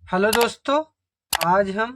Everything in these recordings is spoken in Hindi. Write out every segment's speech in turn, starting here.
हेलो दोस्तों, आज हम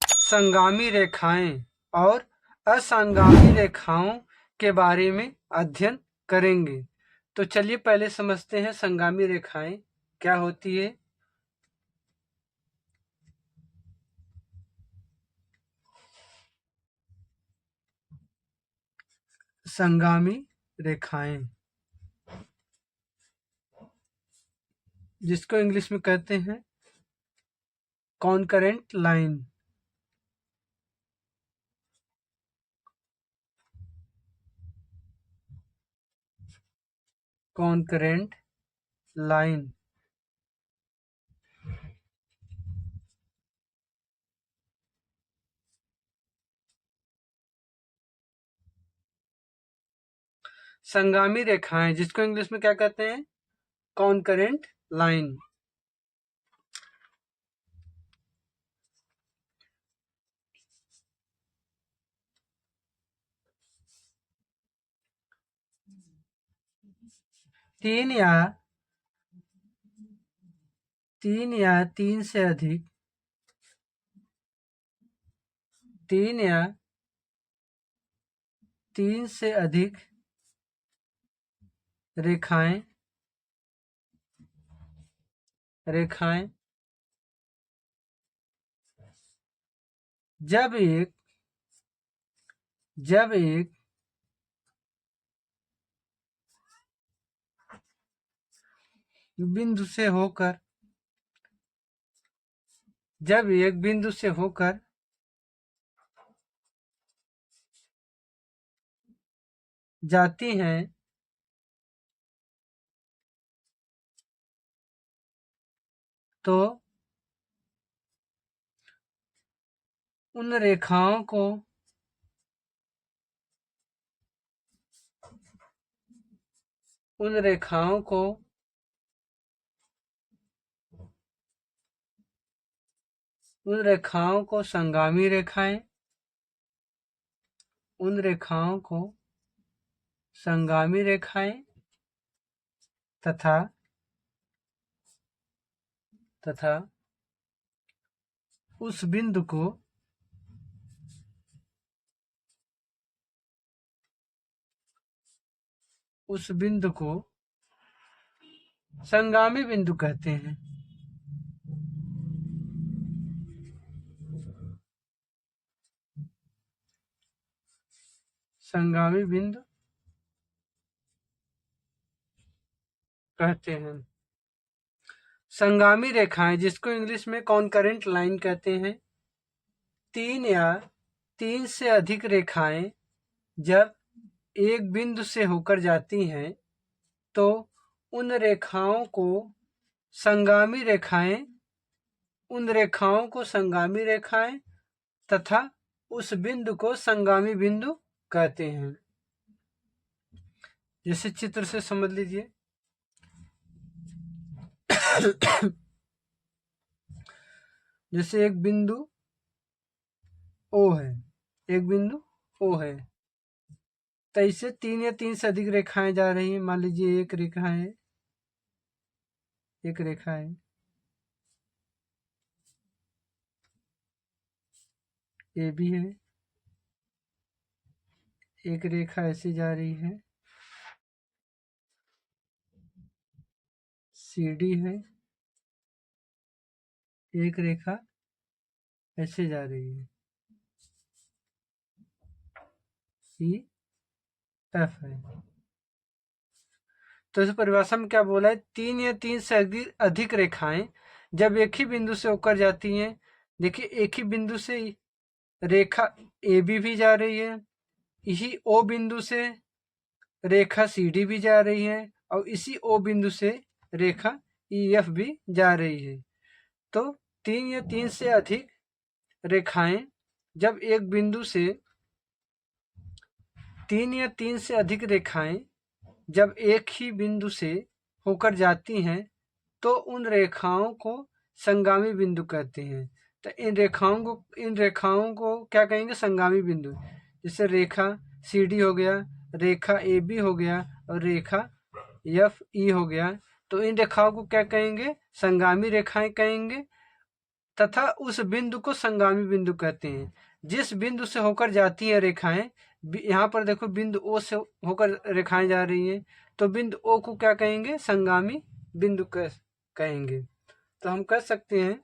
संगामी रेखाएं और असंगामी रेखाओं के बारे में अध्ययन करेंगे। तो चलिए पहले समझते हैं संगामी रेखाएं क्या होती है। संगामी रेखाएं जिसको इंग्लिश में कहते हैं कॉन्करेंट लाइन। कॉन्करेंट लाइन संगामी रेखाएं जिसको इंग्लिश में क्या कहते हैं, कॉन्करेंट लाइन। तीन या तीन से अधिक तीन या तीन से अधिक रेखाएं जब एक बिंदु से होकर जाती हैं तो उन रेखाओं को संगामी रेखाएं तथा उस बिंदु को संगामी बिंदु कहते हैं। संगामी बिंदु कहते हैं। संगामी रेखाएं जिसको इंग्लिश में कॉन्करेंट लाइन कहते हैं, तीन या तीन से अधिक रेखाएं जब एक बिंदु से होकर जाती हैं तो उन रेखाओं को संगामी रेखाएं तथा उस बिंदु को संगामी बिंदु कहते हैं। जैसे चित्र से समझ लीजिए। जैसे एक बिंदु ओ है, तो इससे तीन या तीन से अधिक रेखाएं जा रही हैं। मान लीजिए एक रेखा है, ए बी है, एक रेखा ऐसे जा रही है, सी डी है, एक रेखा ऐसे जा रही है, सी एफ है। तो इस परिभाषा में क्या बोला है, तीन या तीन से अधिक रेखाएं जब एक ही बिंदु से होकर जाती हैं। देखिए एक ही बिंदु से रेखा ए बी भी जा रही है, इसी ओ बिंदु से रेखा सी डी भी जा रही है, और इसी ओ बिंदु से रेखा ई एफ भी जा रही है। तो तीन या तीन से अधिक रेखाएं जब एक बिंदु से जब एक ही बिंदु से होकर जाती हैं तो उन रेखाओं को संगामी बिंदु कहते हैं। तो इन रेखाओं को क्या कहेंगे, संगामी बिंदु। जैसे रेखा सी डी हो गया, रेखा ए बी हो गया और रेखा एफ ई हो गया। तो इन रेखाओं को क्या कहेंगे, संगामी रेखाएं कहेंगे। तथा उस बिंदु को संगामी बिंदु कहते हैं। जिस बिंदु से होकर जाती है रेखाएं, यहाँ पर देखो बिंदु ओ से होकर रेखाएं जा रही हैं, तो बिंदु ओ को क्या कहेंगे? संगामी बिंदु कहेंगे। तो हम कह सकते हैं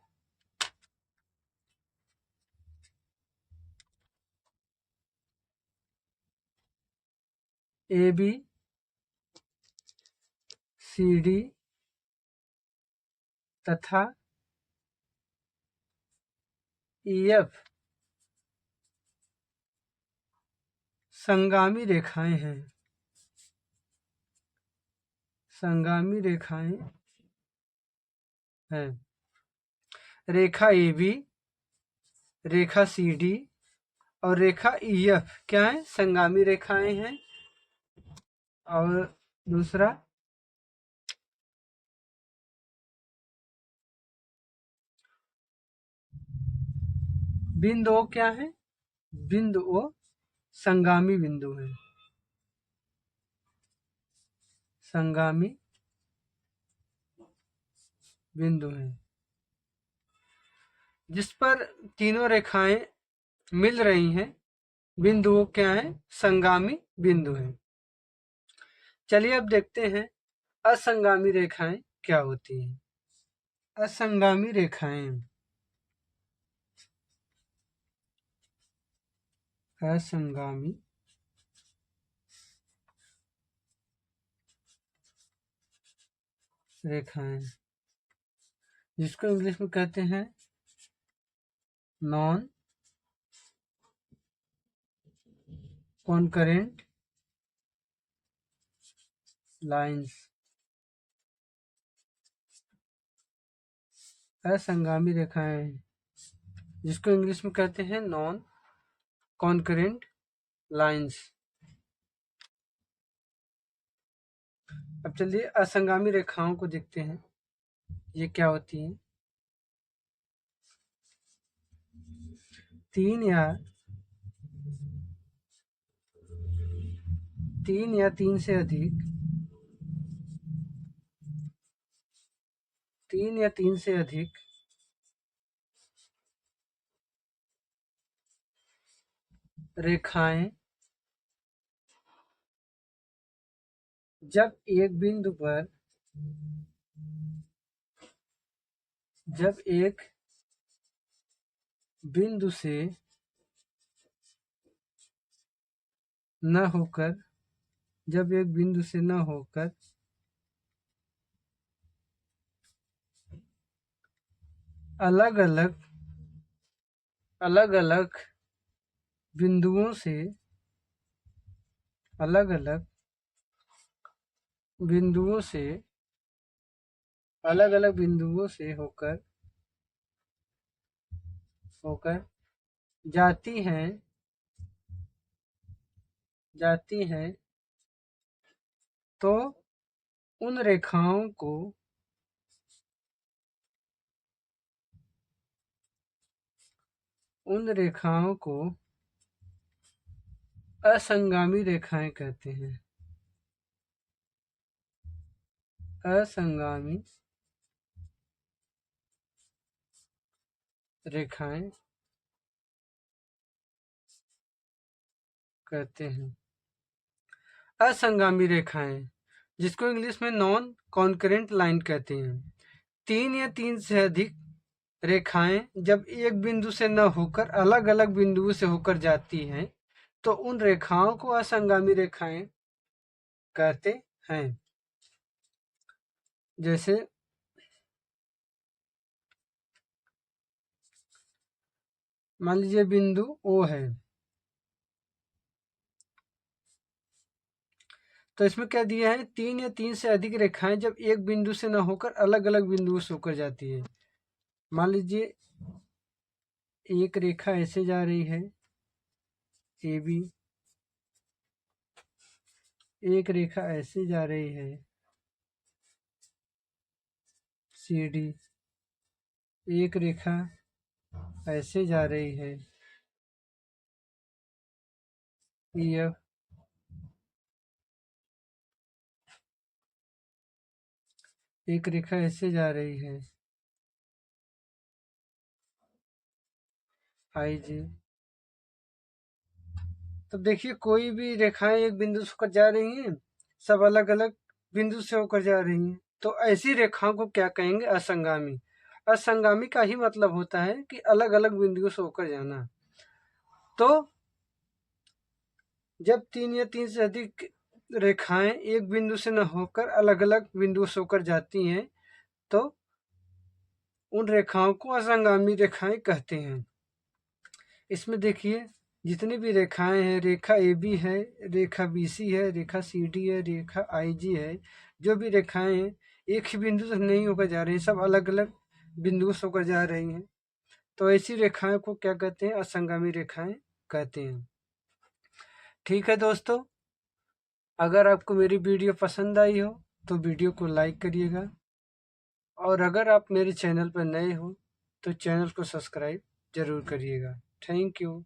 ए बी सी डी तथा ई एफ संगामी रेखाएं हैं। संगामी रेखाएं हैं। रेखा A B, Rekha C D और रेखा ई एफ क्या है? संगामी रेखाएं हैं। और दूसरा बिंदु ओ क्या है? बिंदु ओ संगामी बिंदु है। संगामी बिंदु है जिस पर तीनों रेखाएं मिल रही हैं, बिंदु ओ क्या है? संगामी बिंदु है। चलिए अब देखते हैं असंगामी रेखाएं क्या होती हैं। असंगामी रेखाएं, असंगामी रेखाएं जिसको इंग्लिश में कहते हैं नॉन कॉन्करेंट लाइंस। असंगामी रेखाएं जिसको इंग्लिश में कहते हैं नॉन कॉन्करेंट लाइंस। अब चलिए असंगामी रेखाओं को देखते हैं, ये क्या होती हैं। तीन या तीन से अधिक, तीन या तीन से अधिक रेखाएं जब एक बिंदु पर, जब एक बिंदु से न होकर, जब एक बिंदु से न होकर अलग अलग अलग अलग बिंदुओं से, अलग अलग बिंदुओं से, अलग अलग बिंदुओं से होकर होकर जाती हैं, जाती हैं, तो उन रेखाओं को, उन रेखाओं को असंगामी रेखाएं कहते हैं। असंगामी रेखाएं कहते हैं। असंगामी रेखाएं जिसको इंग्लिश में नॉन कॉन्करेंट लाइन कहते हैं। तीन या तीन से अधिक रेखाएं जब एक बिंदु से न होकर अलग अलग बिंदुओं से होकर जाती हैं, तो उन रेखाओं को असंगामी रेखाएं कहते हैं। जैसे मान लीजिए बिंदु ओ है, तो इसमें क्या दिया है? तीन या तीन से अधिक रेखाएं जब एक बिंदु से न होकर अलग अलग बिंदुओं से होकर जाती है। मान लीजिए एक रेखा ऐसे जा रही है ए बी, एक रेखा ऐसे जा रही है सी डी, एक रेखा ऐसे जा रही है ई एफ, एक रेखा ऐसे जा रही है आई जी। तो देखिए कोई भी रेखाएं एक बिंदु से होकर जा रही हैं, सब अलग अलग बिंदु से होकर जा रही हैं, तो ऐसी रेखाओं को क्या कहेंगे? असंगामी। असंगामी का ही मतलब होता है कि अलग अलग बिंदुओं से होकर जाना। तो जब तीन या तीन से अधिक रेखाएं एक बिंदु से न होकर अलग अलग बिंदुओं से होकर जाती हैं, तो उन रेखाओं को असंगामी रेखाएं कहते हैं। इसमें देखिए जितनी भी रेखाएं हैं, रेखा ए बी है, रेखा बी सी है, रेखा सी डी है, रेखा आई जी है, जो भी रेखाएं हैं एक ही बिंदु से नहीं होकर जा रही हैं, सब अलग अलग बिंदुओं से होकर जा रही हैं। तो ऐसी रेखाएं को क्या कहते हैं? असंगामी रेखाएं कहते हैं। ठीक है दोस्तों, अगर आपको मेरी वीडियो पसंद आई हो तो वीडियो को लाइक करिएगा, और अगर आप मेरे चैनल पर नए हो तो चैनल को सब्सक्राइब जरूर करिएगा। Thank you.